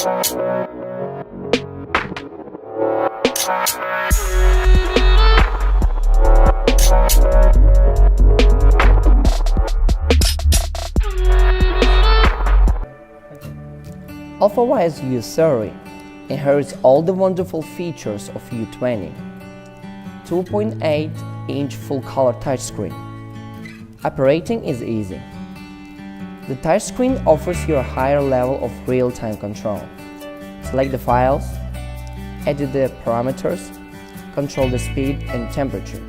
Alfawise U30 inherits all the wonderful features of U20. 2.8-inch full-color touchscreen. Operating is easy. The touchscreen offers you a higher level of real-time control. Select the files, edit the parameters, control the speed and temperature.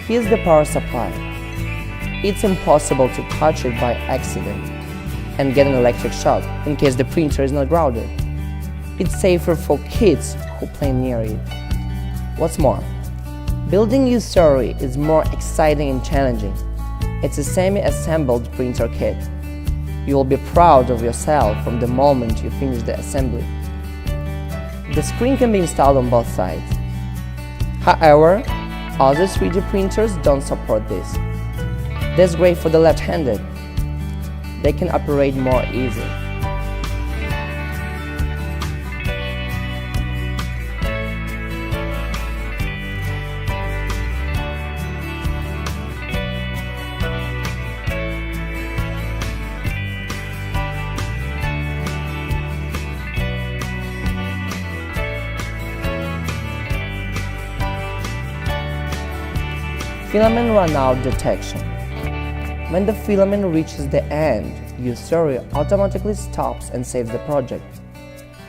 Here's the power supply. It's impossible to touch it by accident and get an electric shock in case the printer is not grounded. It's safer for kids who play near it. What's more, building U30 is more exciting and challenging. It's a semi-assembled printer kit. You will be proud of yourself from the moment you finish the assembly. The screen can be installed on both sides. However, other 3D printers don't support this. That's great for the left-handed. They can operate more easily. Filament runout detection. When the filament reaches the end, U30 automatically stops and saves the project,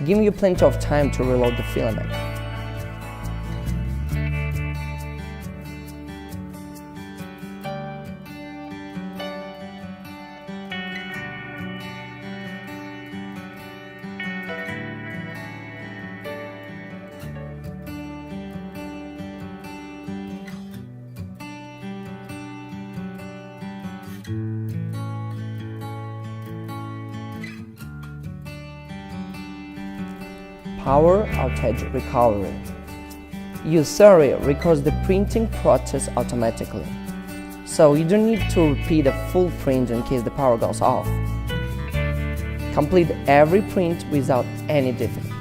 giving you plenty of time to reload the filament. Power outage recovery. U30 records the printing process automatically, so you don't need to repeat a full print in case the power goes off. Complete every print without any defect.